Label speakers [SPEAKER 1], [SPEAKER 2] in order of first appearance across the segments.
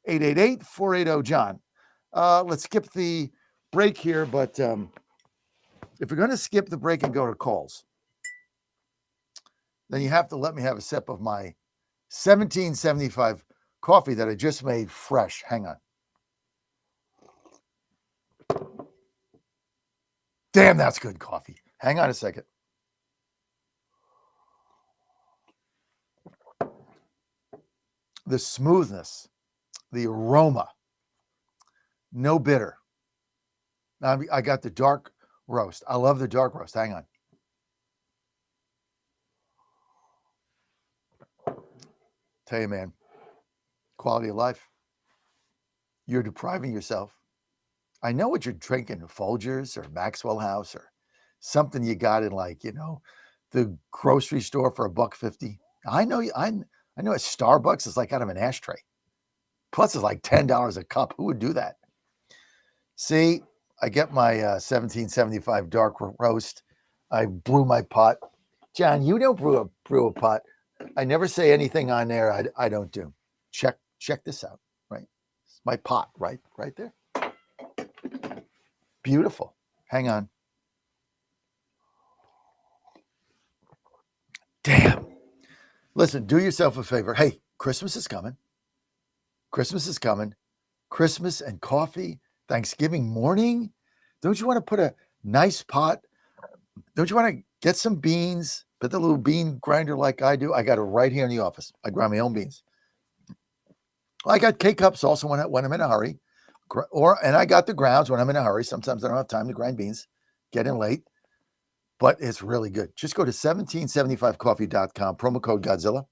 [SPEAKER 1] 888-480-JOHN. Let's skip the break here, but if we're going to skip the break and go to calls, then you have to let me have a sip of my 1775 coffee that I just made fresh. Hang on. Damn, that's good coffee. Hang on a second. The smoothness, the aroma, no bitter. Now I got the dark roast. I love the dark roast. Hang on. Tell you, man, quality of life. You're depriving yourself. I know what you're drinking, Folgers or Maxwell House or something you got in the grocery store for $1.50. I know at Starbucks it's like out of an ashtray. Plus it's like $10 a cup. Who would do that? See, I get my 1775 dark roast. I brew my pot. John, you don't brew a pot. I never say anything on there I don't do. Check this out, right? It's my pot, right there. Beautiful. Hang on. Damn. Listen, do yourself a favor. Hey, Christmas is coming. Christmas is coming. Christmas and coffee, Thanksgiving morning. Don't you want to put a nice pot? Don't you want to get some beans? Put the little bean grinder like I do. I got it right here in the office. I grind my own beans. I got K-cups also when I'm in a hurry. And I got the grounds when I'm in a hurry. Sometimes I don't have time to grind beans, get in late, but it's really good. Just go to 1775coffee.com, promo code Godzilla,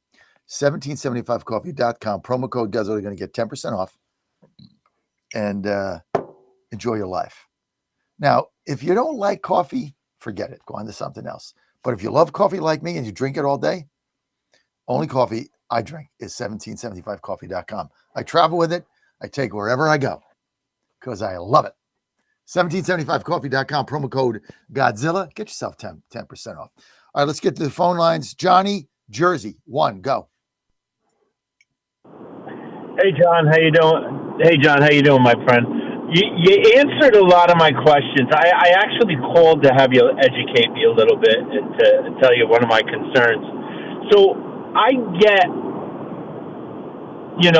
[SPEAKER 1] 1775coffee.com, promo code Godzilla. You're going to get 10% off and enjoy your life. Now, if you don't like coffee, forget it. Go on to something else. But if you love coffee like me and you drink it all day, only coffee I drink is 1775coffee.com. I travel with it. I take wherever I go because I love it. 1775coffee.com, promo code Godzilla. Get yourself 10% off. All right, let's get to the phone lines. Johnny, Jersey, 1, go.
[SPEAKER 2] Hey, John, how you doing? Hey, John, how you doing, my friend? You answered a lot of my questions. I actually called to have you educate me a little bit and to tell you one of my concerns. So I get,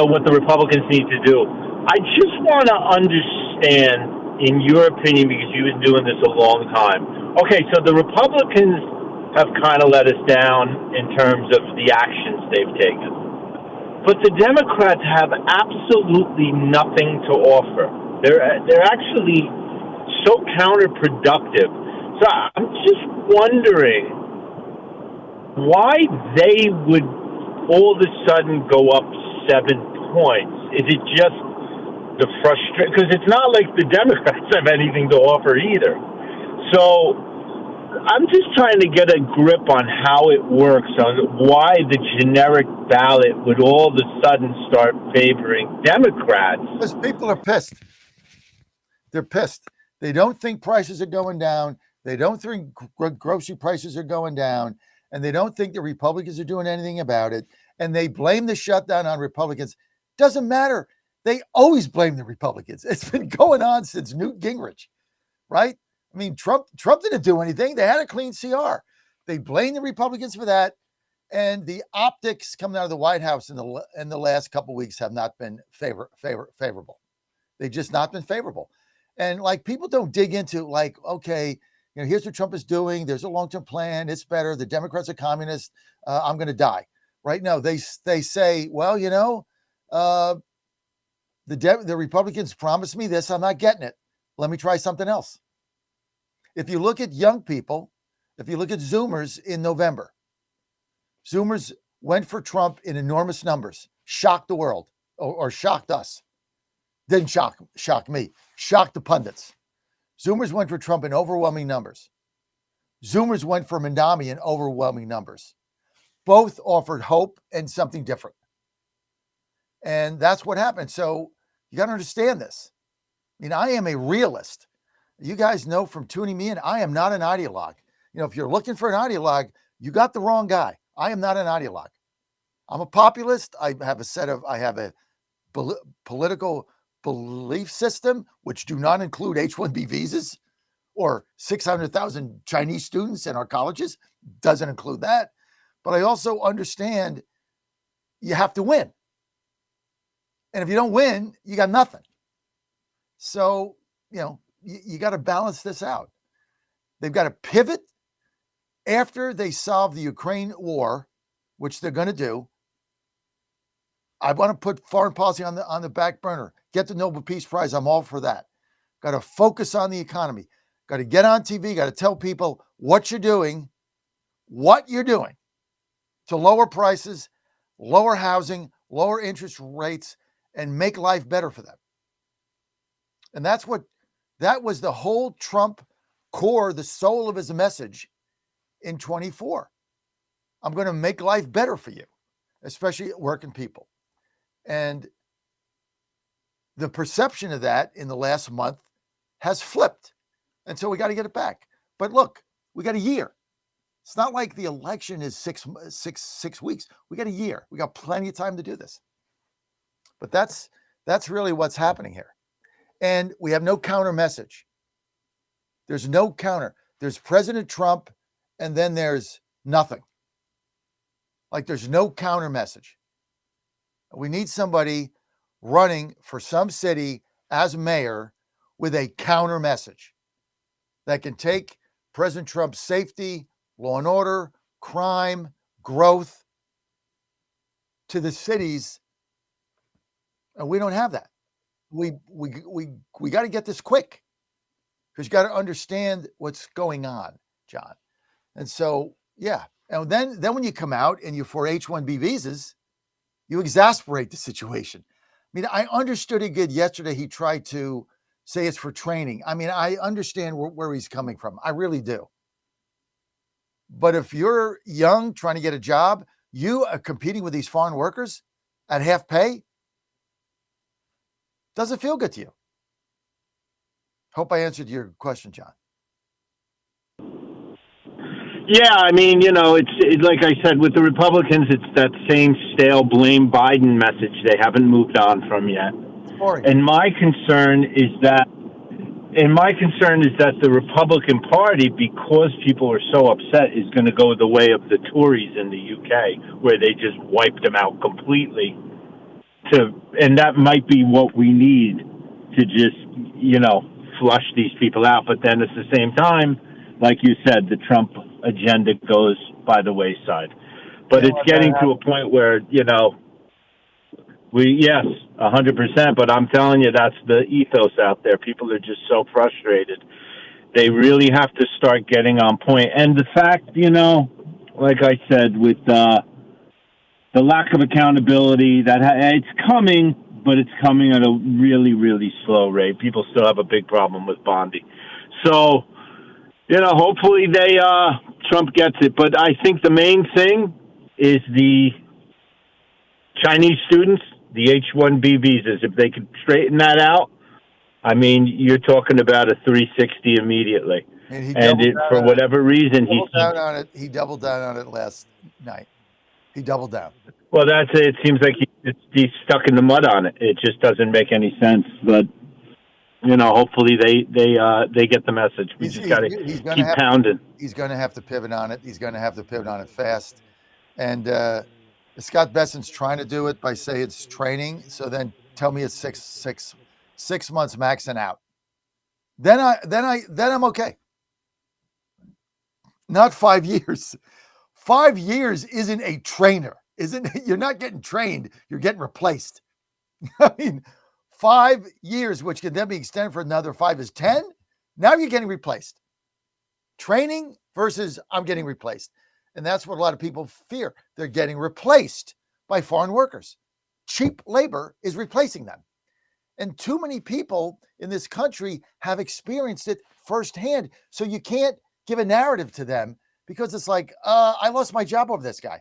[SPEAKER 2] what the Republicans need to do. I just want to understand, in your opinion, because you've been doing this a long time. Okay, so the Republicans have kind of let us down in terms of the actions they've taken. But the Democrats have absolutely nothing to offer. They're actually so counterproductive. So I'm just wondering why they would all of a sudden go up 7 points. Is it just the frustration? Because it's not like the Democrats have anything to offer either. So I'm just trying to get a grip on how it works, on why the generic ballot would all of a sudden start favoring Democrats.
[SPEAKER 1] Because people are pissed. They're pissed. They don't think prices are going down. They don't think grocery prices are going down. And they don't think the Republicans are doing anything about it. And they blame the shutdown on Republicans. Doesn't matter. They always blame the Republicans. It's been going on since Newt Gingrich, right? I mean, Trump didn't do anything. They had a clean CR. They blame the Republicans for that. And the optics coming out of the White House in the last couple of weeks have not been favorable. They've just not been favorable. And people don't dig into okay, here's what Trump is doing. There's a long-term plan. It's better. The Democrats are communists. I'm going to die. Right now, they say, well, the Republicans promised me this. I'm not getting it. Let me try something else. If you look at young people, if you look at Zoomers in November, Zoomers went for Trump in enormous numbers, shocked the world or shocked us. Didn't shock me, shocked the pundits. Zoomers went for Trump in overwhelming numbers. Zoomers went for Mandami in overwhelming numbers. Both offered hope and something different. And that's what happened. So you got to understand this. I mean, I am a realist. You guys know from tuning me in, I am not an ideologue. If you're looking for an ideologue, you got the wrong guy. I am not an ideologue. I'm a populist. I have a political belief system, which do not include H-1B visas or 600,000 Chinese students in our colleges, doesn't include that. But I also understand you have to win. And if you don't win, you got nothing. So, you got to balance this out. They've got to pivot after they solve the Ukraine war, which they're going to do. I want to put foreign policy on the back burner. Get the Nobel Peace Prize. I'm all for that. Got to focus on the economy. Got to get on TV. Got to tell people what you're doing to lower prices, lower housing, lower interest rates, and make life better for them. And that was the whole Trump core, the soul of his message in 24. I'm going to make life better for you, especially working people. And the perception of that in the last month has flipped. And so we got to get it back. But look, we got a year. It's not like the election is six weeks. We got a year. We got plenty of time to do this. But that's really what's happening here. And we have no counter message. There's no counter. There's President Trump, and then there's nothing. Like there's no counter message. We need somebody running for some city as mayor with a counter message that can take President Trump's safety, law and order, crime, growth to the cities. And we don't have that. We got to get this quick because you got to understand what's going on, John. And so, yeah. And then when you come out and you're for H-1B visas, you exasperate the situation. I mean, I understood it good yesterday. He tried to say it's for training. I mean, I understand where he's coming from. I really do. But if you're young, trying to get a job, you are competing with these foreign workers at half pay, doesn't feel good to you. Hope I answered your question, John.
[SPEAKER 2] Yeah, I mean, it's like I said, with the Republicans, it's that same stale blame Biden message they haven't moved on from yet. And my concern is that the Republican Party, because people are so upset, is going to go the way of the Tories in the UK, where they just wiped them out completely. And that might be what we need to just, flush these people out. But then at the same time, like you said, the Trump agenda goes by the wayside. But it's getting to a point where, yes, 100%. But I'm telling you, that's the ethos out there. People are just so frustrated. They really have to start getting on point. And the fact, like I said, with the lack of accountability, that it's coming, but it's coming at a really, really slow rate. People still have a big problem with Bondi. So, hopefully Trump gets it. But I think the main thing is the Chinese students, the H-1B visas. If they could straighten that out, I mean, you're talking about a 360 immediately. And for whatever reason, he
[SPEAKER 1] doubled down on it last night. He doubled down.
[SPEAKER 2] Well, that's it. It seems like he's stuck in the mud on it. It just doesn't make any sense. But hopefully they get the message. We just got to keep pounding.
[SPEAKER 1] He's going to have to pivot on it. He's going to have to pivot on it fast. And Scott Besson's trying to do it by saying it's training. So then tell me it's six months max and out. Then I'm okay. Not 5 years. 5 years isn't a trainer. You're not getting trained. You're getting replaced. I mean, 5 years, which can then be extended for another 5 is 10. Now you're getting replaced. Training versus I'm getting replaced. And that's what a lot of people fear. They're getting replaced by foreign workers. Cheap labor is replacing them. And too many people in this country have experienced it firsthand. So you can't give a narrative to them because it's like, I lost my job over this guy.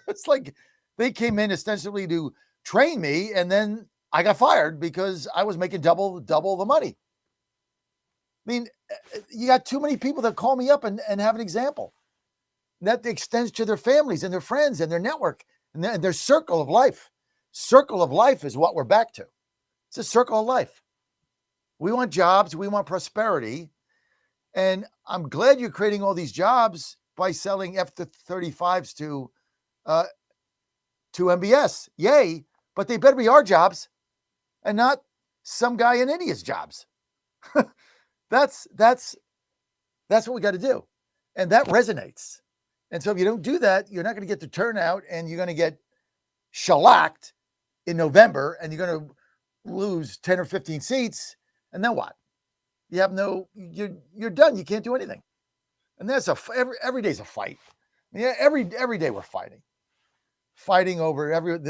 [SPEAKER 1] It's like they came in ostensibly to train me, and then I got fired because I was making double the money. I mean, you got too many people that call me up and have an example. That extends to their families and their friends and their network and their circle of life. circle of life is what we're back to. It's a circle of life. We want jobs, we want prosperity. And I'm glad you're creating all these jobs by selling F-35s to MBS. Yay, but they better be our jobs and not some guy in India's jobs. That's what we got to do. And that resonates. And so if you don't do that, you're not going to get the turnout, and you're going to get shellacked in November, and you're going to lose 10 or 15 seats. And then what? You have you're done. You can't do anything. And that's every day's a fight. Yeah, every day we're fighting over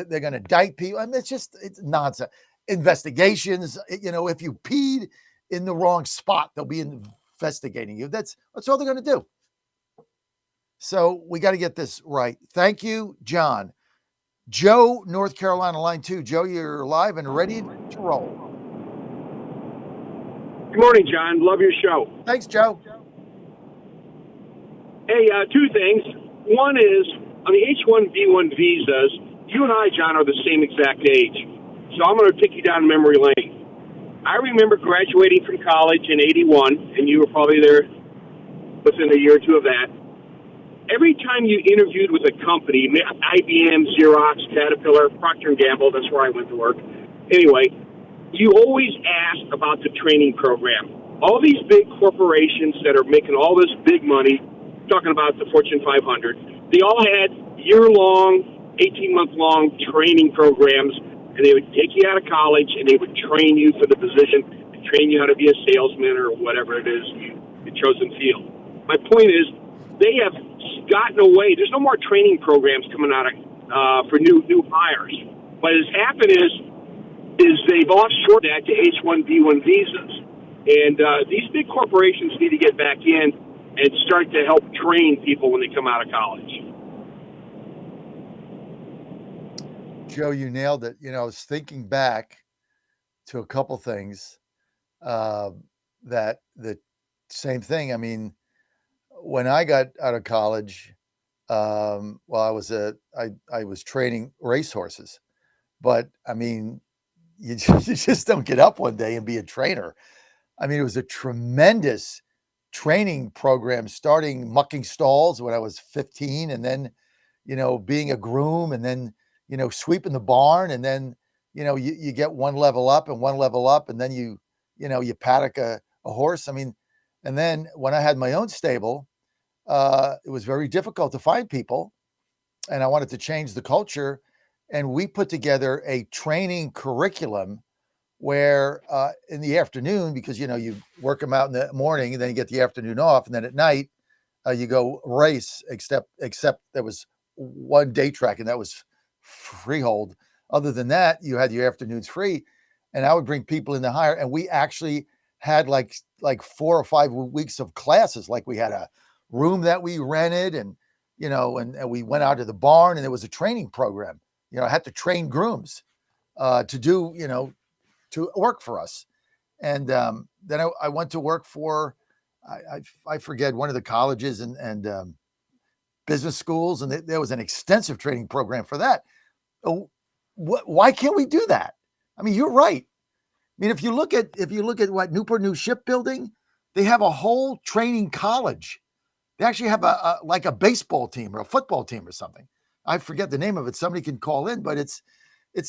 [SPEAKER 1] they're going to indict people. I mean, it's nonsense. Investigations, if you peed in the wrong spot, they'll be investigating you. That's all they're going to do. So we got to get this right. Thank you, John. Joe, North Carolina, line 2. Joe, you're live and ready to roll.
[SPEAKER 3] Good morning, John. Love your show.
[SPEAKER 1] Thanks, Joe.
[SPEAKER 3] Hey, two things. One is, on the H-1B1 visas, you and I, John, are the same exact age. So I'm going to take you down memory lane. I remember graduating from college in 81, and you were probably there within a year or two of that. Every time you interviewed with a company, IBM, Xerox, Caterpillar, Procter & Gamble, that's where I went to work. Anyway, you always asked about the training program. All these big corporations that are making all this big money, talking about the Fortune 500, they all had year-long, 18-month-long training programs, and they would take you out of college, and they would train you for the position, train you how to be a salesman or whatever it is, the chosen field. My point is, they have gotten away. There's no more training programs coming out of for new hires. What has happened is they've offshored that to H-1B1 visas. And these big corporations need to get back in and start to help train people when they come out of college.
[SPEAKER 1] Joe, you nailed it. I was thinking back to a couple things that the same thing. I mean, when I got out of college, I was training racehorses, but I mean, you just don't get up one day and be a trainer. I mean, it was a tremendous training program, starting mucking stalls when I was 15, and then, being a groom, and then, sweeping the barn, and then, you get one level up, and then you paddock a horse. I mean, and then when I had my own stable, it was very difficult to find people, and I wanted to change the culture. And we put together a training curriculum where in the afternoon, because, you work them out in the morning, and then you get the afternoon off. And then at night, you go race, except there was one day track, and that was freehold. Other than that, you had your afternoons free. And I would bring people in to hire. And we actually had like 4 or 5 weeks of classes. Like we had a room that we rented, and, and we went out to the barn, and there was a training program. I had to train grooms to do, to work for us. And then I went to work for, I forget, one of the colleges and business schools. And there was an extensive training program for that. Why can't we do that? I mean, you're right. I mean, if you look at what Newport News Shipbuilding, they have a whole training college. They actually have like a baseball team or a football team or something. I forget the name of it. Somebody can call in, but it's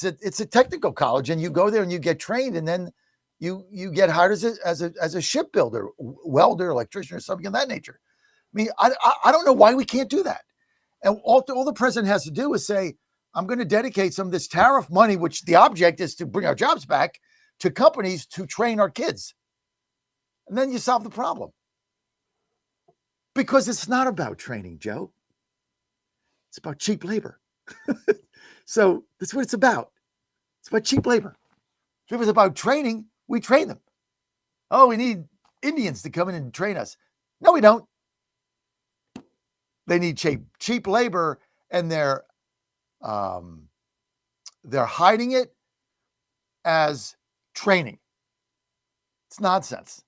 [SPEAKER 1] a technical college, and you go there and you get trained, and then you get hired as a shipbuilder, welder, electrician, or something of that nature. I mean, I don't know why we can't do that. And all the president has to do is say, I'm going to dedicate some of this tariff money, which the object is to bring our jobs back, to companies to train our kids. And then you solve the problem. Because it's not about training, Joe. It's about cheap labor. So that's what it's about. It's about cheap labor. If it was about training, we train them. Oh, we need Indians to come in and train us. No, we don't. They need cheap labor, and they're hiding it as training. It's nonsense.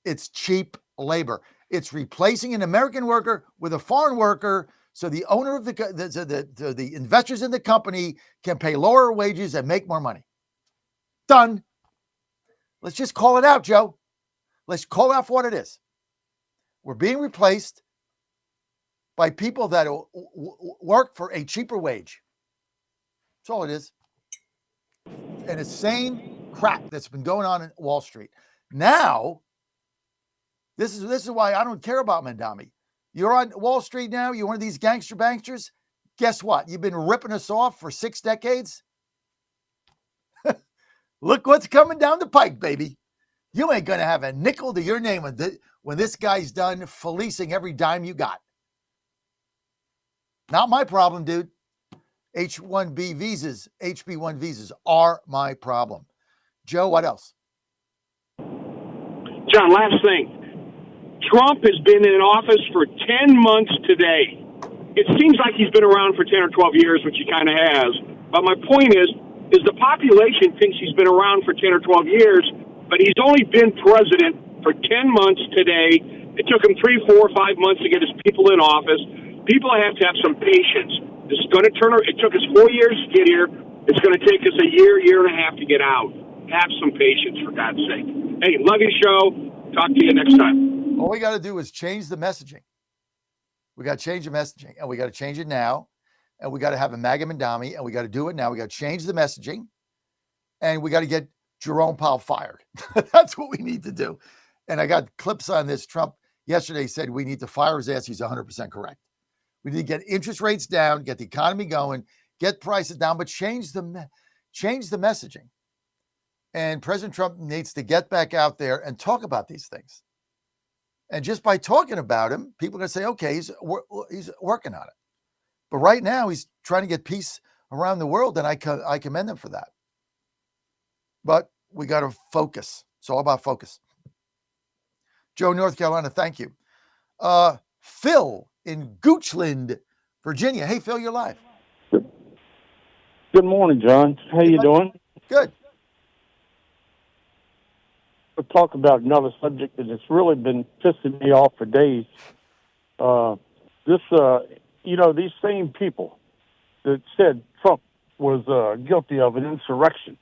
[SPEAKER 1] It's cheap labor. It's replacing an American worker with a foreign worker so the owner of the investors in the company can pay lower wages and make more money. Done. Let's just call it out, Joe. Let's call out for what it is. We're being replaced by people that work for a cheaper wage. That's all it is. And it's same crap that's been going on in Wall Street. Now, this is why I don't care about Mandami. You're on Wall Street now. You're one of these gangster banksters. Guess what? You've been ripping us off for 6 decades. Look what's coming down the pike, baby. You ain't going to have a nickel to your name when this guy's done fleecing every dime you got. Not my problem, dude. H-1B visas, HB-1 visas are my problem. Joe, what else?
[SPEAKER 3] John, last thing. Trump has been in office for 10 months today. It seems like he's been around for 10 or 12 years, which he kind of has. But my point is the population thinks he's been around for 10 or 12 years, but he's only been president for 10 months today. It took him 3, 4, 5 months to get his people in office. People have to have some patience. This is going to turn. It took us 4 years to get here. It's going to take us a year and a half to get out. Have some patience, for God's sake. Hey, love your show. Talk to you next time.
[SPEAKER 1] All we got to do is change the messaging. We got to change the messaging, and we got to change it now. And we got to have a MAGA Mandami, and we got to do it now. We got to change the messaging, and we got to get Jerome Powell fired. That's what we need to do. And I got clips on this. Trump yesterday said we need to fire his ass. He's 100% correct. We need to get interest rates down, get the economy going, get prices down, but change the messaging. And President Trump needs to get back out there and talk about these things. And just by talking about him, people are going to say, okay, he's working on it. But right now, he's trying to get peace around the world, and I commend him for that. But we got to focus. It's all about focus. Joe, North Carolina, thank you. Phil in Goochland, Virginia. Hey, Phil, you're live.
[SPEAKER 4] Good morning, John. How you doing?
[SPEAKER 1] Good.
[SPEAKER 4] We'll talk about another subject that has really been pissing me off for days. These same people that said Trump was guilty of an insurrection,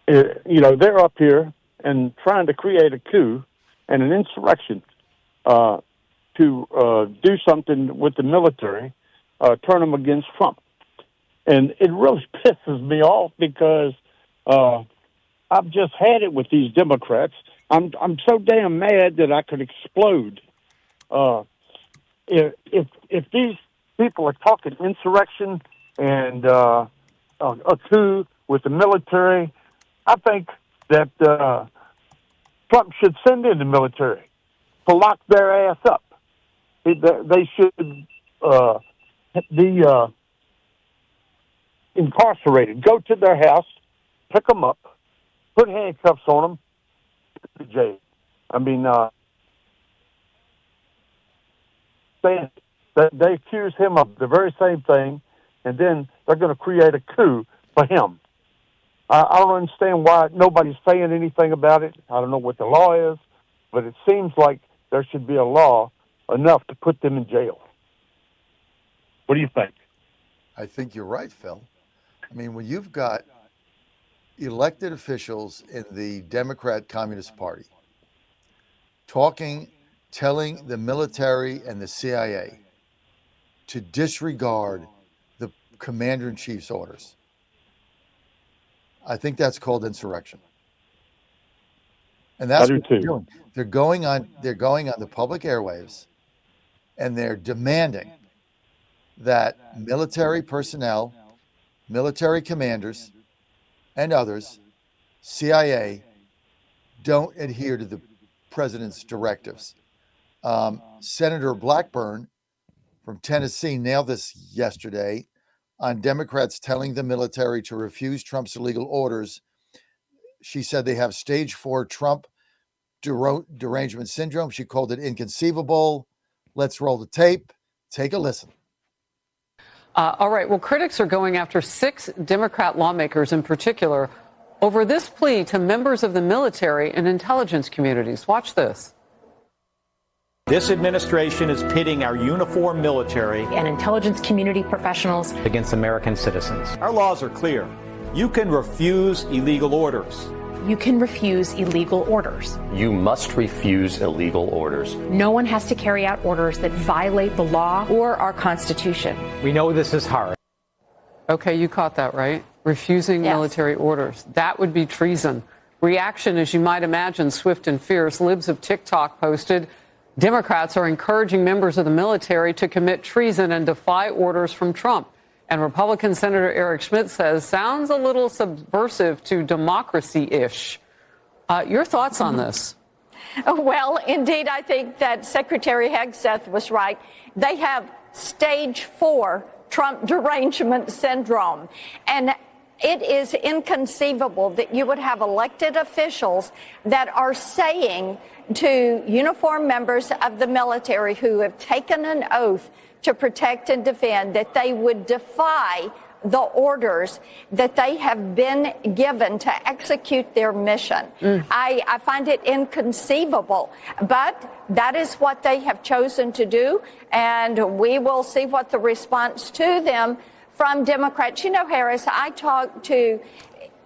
[SPEAKER 4] they're up here and trying to create a coup and an insurrection to do something with the military, turn them against Trump. And it really pisses me off because I've just had it with these Democrats. I'm so damn mad that I could explode. If these people are talking insurrection and a coup with the military, I think that Trump should send in the military to lock their ass up. They should be incarcerated. Go to their house, pick them up, put handcuffs on them, to jail. I mean, they accuse him of the very same thing, and then they're going to create a coup for him. I don't understand why nobody's saying anything about it. I don't know what the law is, but it seems like there should be a law enough to put them in jail. What do you think?
[SPEAKER 1] I think you're right, Phil. I mean, when you've got elected officials in the Democrat Communist Party telling the military and the CIA to disregard the commander-in-chief's orders, I think that's called insurrection. And that's what they're doing. They're going on the public airwaves, and they're demanding that military personnel, military commanders, and others, CIA, don't adhere to the president's directives. Senator Blackburn from Tennessee nailed this yesterday on Democrats telling the military to refuse Trump's illegal orders. She said they have stage 4 Trump derangement syndrome. She called it inconceivable. Let's roll the tape. Take a listen.
[SPEAKER 5] All right. Well, critics are going after 6 Democrat lawmakers in particular over this plea to members of the military and intelligence communities. Watch this.
[SPEAKER 6] This administration is pitting our uniformed military
[SPEAKER 7] and intelligence community professionals
[SPEAKER 6] against American citizens. Our laws are clear. You can refuse illegal orders.
[SPEAKER 7] You can refuse illegal orders.
[SPEAKER 8] You must refuse illegal orders.
[SPEAKER 7] No one has to carry out orders that violate the law or our Constitution.
[SPEAKER 6] We know this is hard.
[SPEAKER 5] Okay, you caught that, right? Refusing military orders. That would be treason. Reaction, as you might imagine, swift and fierce. Libs of TikTok posted, Democrats are encouraging members of the military to commit treason and defy orders from Trump. And Republican Senator Eric Schmidt says, sounds a little subversive to democracy-ish. Your thoughts on this?
[SPEAKER 9] Well, indeed, I think that Secretary Hegseth was right. They have stage 4 Trump derangement syndrome. And it is inconceivable that you would have elected officials that are saying to uniformed members of the military who have taken an oath to protect and defend that they would defy the orders that they have been given to execute their mission. I find it inconceivable, but that is what they have chosen to do, and we will see what the response to them from Democrats. You know, Harris, I talk to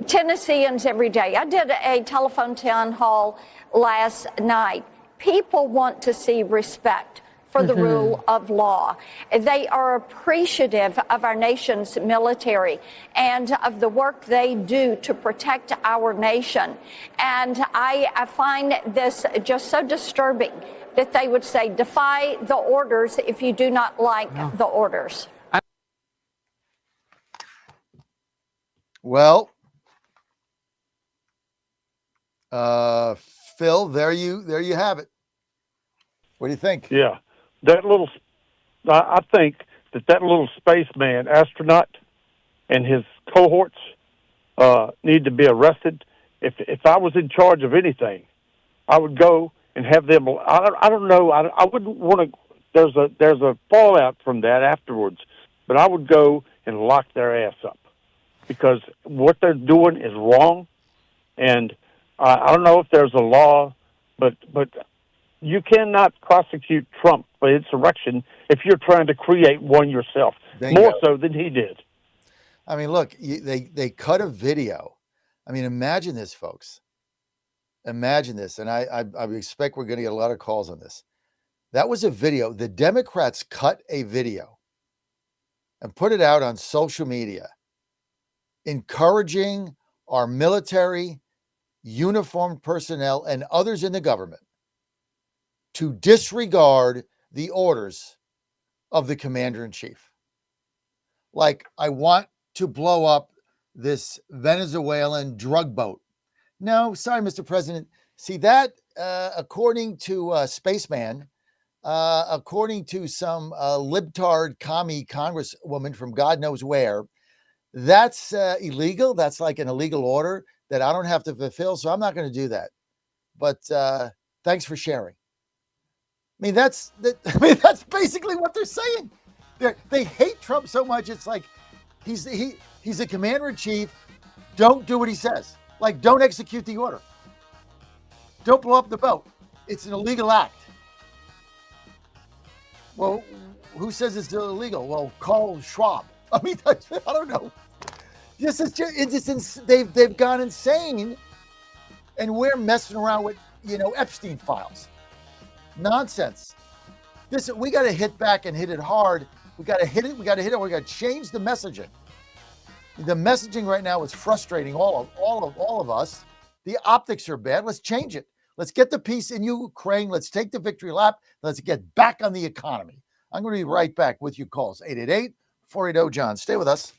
[SPEAKER 9] Tennesseans every day. I did a telephone town hall last night. People want to see respect for the rule of law. They are appreciative of our nation's military and of the work they do to protect our nation. And I find this just so disturbing that they would say, defy the orders if you do not like the orders.
[SPEAKER 1] Well, Phil, there you have it. What do you think?
[SPEAKER 4] Yeah, I think that little spaceman astronaut and his cohorts need to be arrested. If I was in charge of anything, I would go and have them. I don't know. I wouldn't want to. There's a fallout from that afterwards, but I would go and lock their ass up because what they're doing is wrong, and I don't know if there's a law, but you cannot prosecute Trump for insurrection if you're trying to create one yourself, more so than he did.
[SPEAKER 1] I mean, look, they cut a video. I mean, imagine this, folks. Imagine this, and I expect we're going to get a lot of calls on this. That was a video. The Democrats cut a video and put it out on social media, encouraging our military, uniformed personnel, and others in the government to disregard the orders of the commander-in-chief. Like, I want to blow up this Venezuelan drug boat. No, sorry, Mr. President. See that, according to Spaceman, according to some libtard commie congresswoman from God knows where, that's illegal. That's like an illegal order that I don't have to fulfill, so I'm not going to do that. But thanks for sharing. I mean, that's basically what they're saying. They hate Trump so much. It's like he's a commander-in-chief. Don't do what he says. Like, don't execute the order. Don't blow up the boat. It's an illegal act. Well, who says it's illegal? Well, call Schwab. I mean, I don't know. This is just, they've gone insane, and we're messing around with Epstein files. Nonsense. We got to hit back and hit it hard. We got to hit it. We got to change the messaging. The messaging right now is frustrating all of us. The optics are bad. Let's change it. Let's get the peace in Ukraine. Let's take the victory lap. Let's get back on the economy. I'm going to be right back with your calls. 888-480-JOHN. Stay with us.